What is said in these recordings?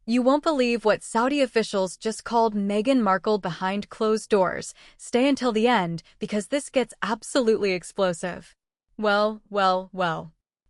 You won't believe what Saudi officials just called Meghan Markle behind closed doors. Stay until the end, because this gets absolutely explosive. Well.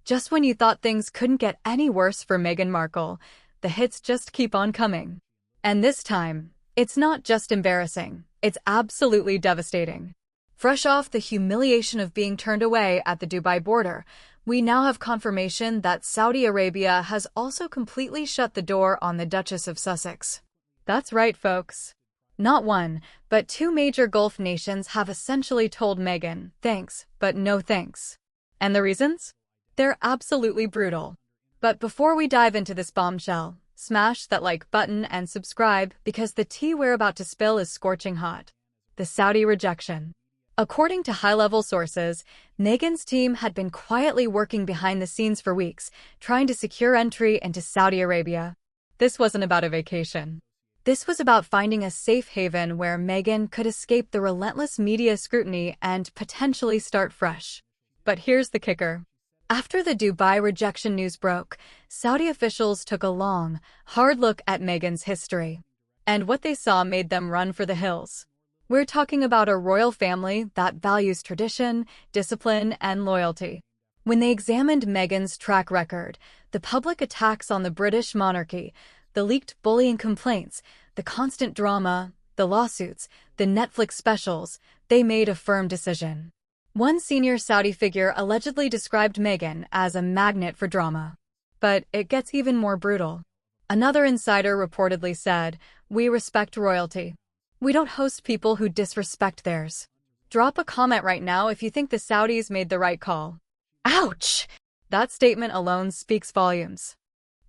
Just when you thought things couldn't get any worse for Meghan Markle, the hits just keep on coming. And this time, it's not just embarrassing, it's absolutely devastating. Fresh off the humiliation of being turned away at the Dubai border, we now have confirmation that Saudi Arabia has also completely shut the door on the Duchess of Sussex. That's right, folks. Not one, but two major Gulf nations have essentially told Meghan, thanks, but no thanks. And the reasons? They're absolutely brutal. But before we dive into this bombshell, smash that like button and subscribe because the tea we're about to spill is scorching hot. The Saudi rejection. According to high-level sources, Meghan's team had been quietly working behind the scenes for weeks, trying to secure entry into Saudi Arabia. This wasn't about a vacation. This was about finding a safe haven where Meghan could escape the relentless media scrutiny and potentially start fresh. But here's the kicker. After the Dubai rejection news broke, Saudi officials took a long, hard look at Meghan's history. And what they saw made them run for the hills. We're talking about a royal family that values tradition, discipline, and loyalty. When they examined Meghan's track record, the public attacks on the British monarchy, the leaked bullying complaints, the constant drama, the lawsuits, the Netflix specials, they made a firm decision. One senior Saudi figure allegedly described Meghan as a magnet for drama. But it gets even more brutal. Another insider reportedly said, "We respect royalty. We don't host people who disrespect theirs." Drop a comment right now if you think the Saudis made the right call. Ouch! That statement alone speaks volumes.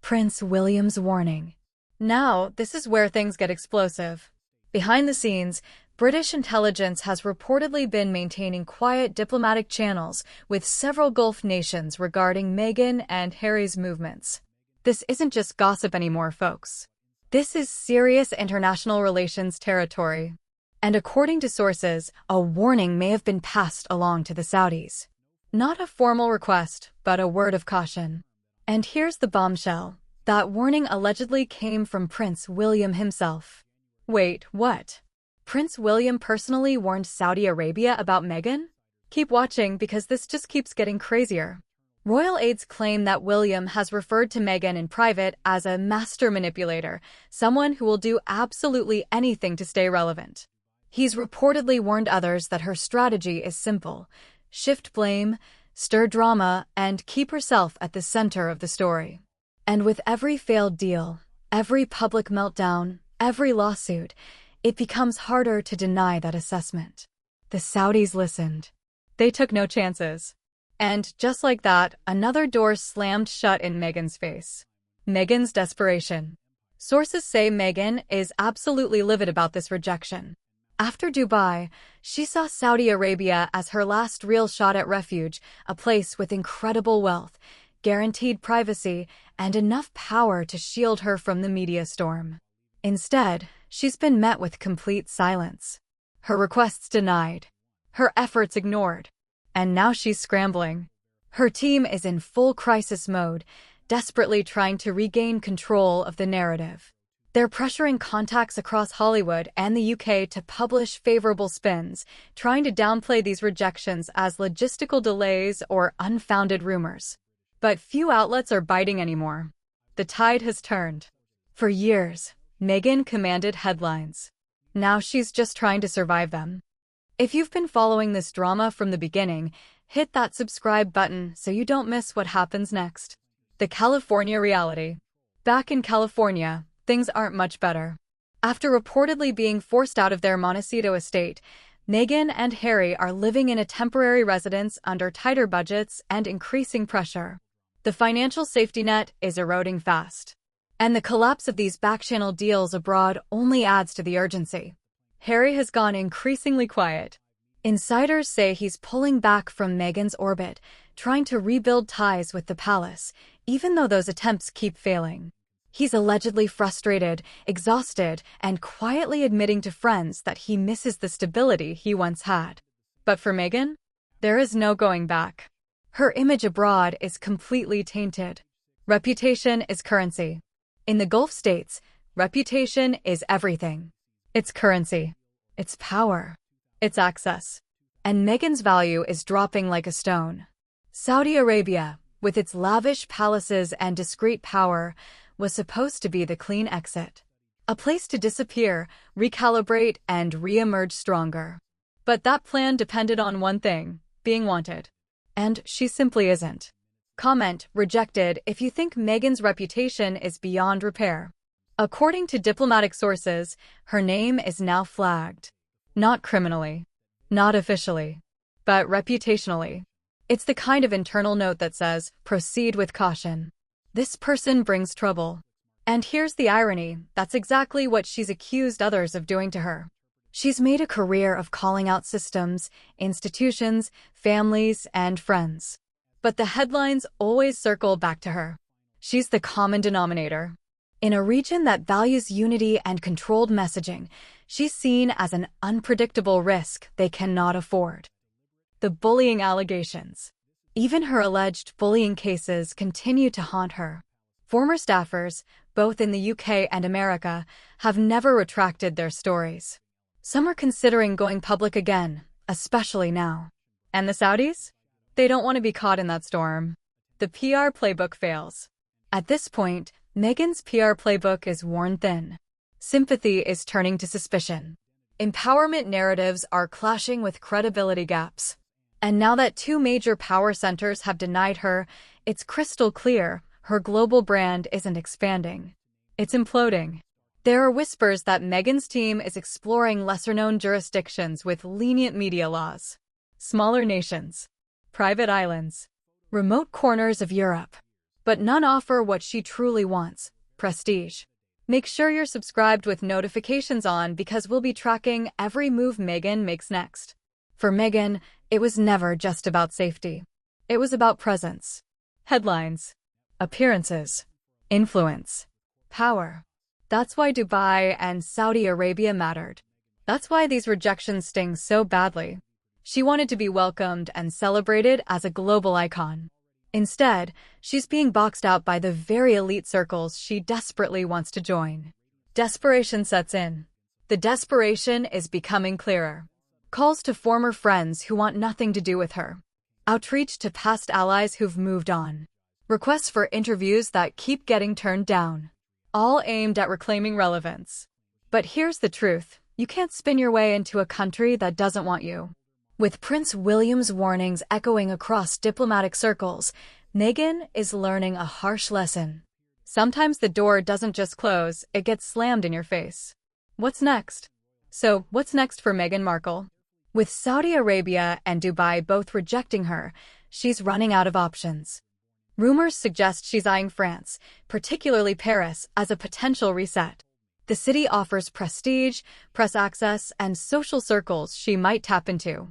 Prince William's warning. Now, this is where things get explosive. Behind the scenes, British intelligence has reportedly been maintaining quiet diplomatic channels with several Gulf nations regarding Meghan and Harry's movements. This isn't just gossip anymore, folks. This is serious international relations territory. And according to sources, a warning may have been passed along to the Saudis. Not a formal request, but a word of caution. And here's the bombshell. That warning allegedly came from Prince William himself. Wait, what? Prince William personally warned Saudi Arabia about Meghan? Keep watching because this just keeps getting crazier. Royal aides claim that William has referred to Meghan in private as a master manipulator, someone who will do absolutely anything to stay relevant. He's reportedly warned others that her strategy is simple: shift blame, stir drama, and keep herself at the center of the story. And with every failed deal, every public meltdown, every lawsuit, it becomes harder to deny that assessment. The Saudis listened. They took no chances. And just like that, another door slammed shut in Meghan's face. Meghan's desperation. Sources say Meghan is absolutely livid about this rejection. After Dubai, she saw Saudi Arabia as her last real shot at refuge, a place with incredible wealth, guaranteed privacy, and enough power to shield her from the media storm. Instead, she's been met with complete silence. Her requests denied. Her efforts ignored. And now she's scrambling. Her team is in full crisis mode, desperately trying to regain control of the narrative. They're pressuring contacts across Hollywood and the UK to publish favorable spins, trying to downplay these rejections as logistical delays or unfounded rumors. But few outlets are biting anymore. The tide has turned. For years, Meghan commanded headlines. Now she's just trying to survive them. If you've been following this drama from the beginning, hit that subscribe button so you don't miss what happens next. The California reality. Back in California, things aren't much better. After reportedly being forced out of their Montecito estate, Meghan and Harry are living in a temporary residence under tighter budgets and increasing pressure. The financial safety net is eroding fast. And the collapse of these back-channel deals abroad only adds to the urgency. Harry has gone increasingly quiet. Insiders say he's pulling back from Meghan's orbit, trying to rebuild ties with the palace, even though those attempts keep failing. He's allegedly frustrated, exhausted, and quietly admitting to friends that he misses the stability he once had. But for Meghan, there is no going back. Her image abroad is completely tainted. Reputation is currency. In the Gulf states, reputation is everything. It's currency. It's power. It's access. And Meghan's value is dropping like a stone. Saudi Arabia, with its lavish palaces and discreet power, was supposed to be the clean exit. A place to disappear, recalibrate, and re-emerge stronger. But that plan depended on one thing: being wanted. And she simply isn't. Comment rejected if you think Meghan's reputation is beyond repair. According to diplomatic sources, her name is now flagged. Not criminally. Not officially. But reputationally. It's the kind of internal note that says, proceed with caution. This person brings trouble. And here's the irony, that's exactly what she's accused others of doing to her. She's made a career of calling out systems, institutions, families, and friends. But the headlines always circle back to her. She's the common denominator. In a region that values unity and controlled messaging, she's seen as an unpredictable risk they cannot afford. The bullying allegations. Even her alleged bullying cases continue to haunt her. Former staffers, both in the UK and America, have never retracted their stories. Some are considering going public again, especially now. And the Saudis? They don't want to be caught in that storm. The PR playbook fails. At this point, Meghan's PR playbook is worn thin. Sympathy is turning to suspicion. Empowerment narratives are clashing with credibility gaps. And now that two major power centers have denied her, it's crystal clear her global brand isn't expanding. It's imploding. There are whispers that Meghan's team is exploring lesser-known jurisdictions with lenient media laws. Smaller nations. Private islands. Remote corners of Europe. But none offer what she truly wants: prestige. Make sure you're subscribed with notifications on, because we'll be tracking every move Meghan makes next. For Meghan, it was never just about safety. It was about presence. Headlines. Appearances. Influence. Power. That's why Dubai and Saudi Arabia mattered. That's why these rejections sting so badly. She wanted to be welcomed and celebrated as a global icon. Instead, she's being boxed out by the very elite circles she desperately wants to join. Desperation sets in. The desperation is becoming clearer. Calls to former friends who want nothing to do with her. Outreach to past allies who've moved on. Requests for interviews that keep getting turned down. All aimed at reclaiming relevance. But here's the truth: you can't spin your way into a country that doesn't want you. With Prince William's warnings echoing across diplomatic circles, Meghan is learning a harsh lesson. Sometimes the door doesn't just close, it gets slammed in your face. What's next? So, what's next for Meghan Markle? With Saudi Arabia and Dubai both rejecting her, she's running out of options. Rumors suggest she's eyeing France, particularly Paris, as a potential reset. The city offers prestige, press access, and social circles she might tap into.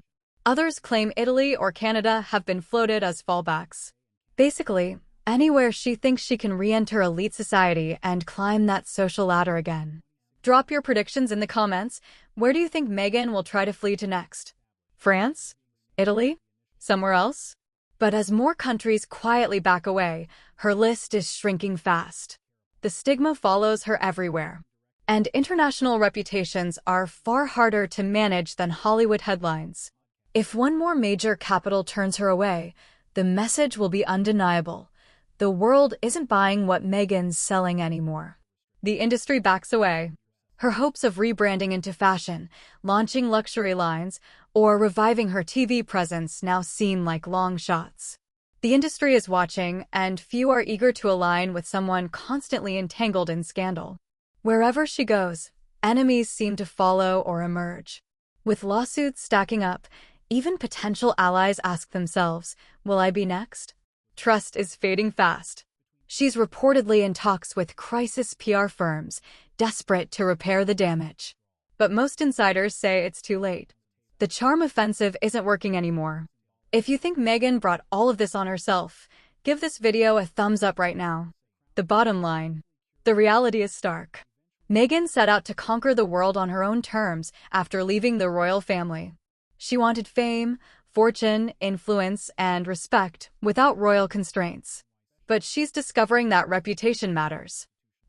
Others claim Italy or Canada have been floated as fallbacks. Basically, anywhere she thinks she can re-enter elite society and climb that social ladder again. Drop your predictions in the comments. Where do you think Meghan will try to flee to next? France? Italy? Somewhere else? But as more countries quietly back away, her list is shrinking fast. The stigma follows her everywhere. And international reputations are far harder to manage than Hollywood headlines. If one more major capital turns her away, the message will be undeniable. The world isn't buying what Meghan's selling anymore. The industry backs away. Her hopes of rebranding into fashion, launching luxury lines, or reviving her TV presence now seem like long shots. The industry is watching, and few are eager to align with someone constantly entangled in scandal. Wherever she goes, enemies seem to follow or emerge. With lawsuits stacking up, even potential allies ask themselves, will I be next? Trust is fading fast. She's reportedly in talks with crisis PR firms, desperate to repair the damage. But most insiders say it's too late. The charm offensive isn't working anymore. If you think Meghan brought all of this on herself, give this video a thumbs up right now. The bottom line. The reality is stark. Meghan set out to conquer the world on her own terms after leaving the royal family. She wanted fame, fortune, influence, and respect without royal constraints. But she's discovering that reputation matters.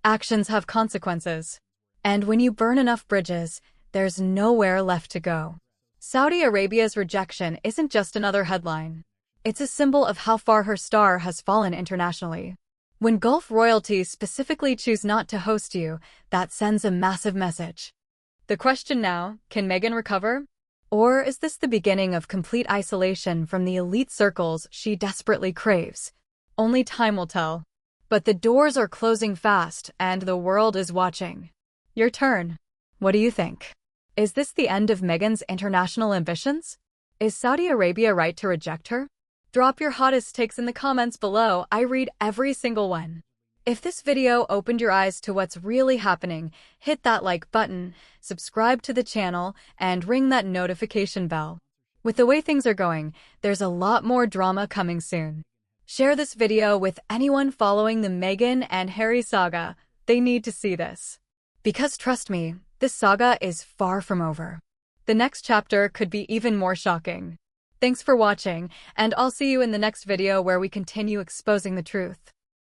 Actions have consequences. And when you burn enough bridges, there's nowhere left to go. Saudi Arabia's rejection isn't just another headline. It's a symbol of how far her star has fallen internationally. When Gulf royalties specifically choose not to host you, that sends a massive message. The question now, can Meghan recover? Or is this the beginning of complete isolation from the elite circles she desperately craves? Only time will tell. But the doors are closing fast, and the world is watching. Your turn. What do you think? Is this the end of Meghan's international ambitions? Is Saudi Arabia right to reject her? Drop your hottest takes in the comments below. I read every single one. If this video opened your eyes to what's really happening, hit that like button, subscribe to the channel, and ring that notification bell. With the way things are going, there's a lot more drama coming soon. Share this video with anyone following the Meghan and Harry saga. They need to see this. Because trust me, this saga is far from over. The next chapter could be even more shocking. Thanks for watching, and I'll see you in the next video where we continue exposing the truth.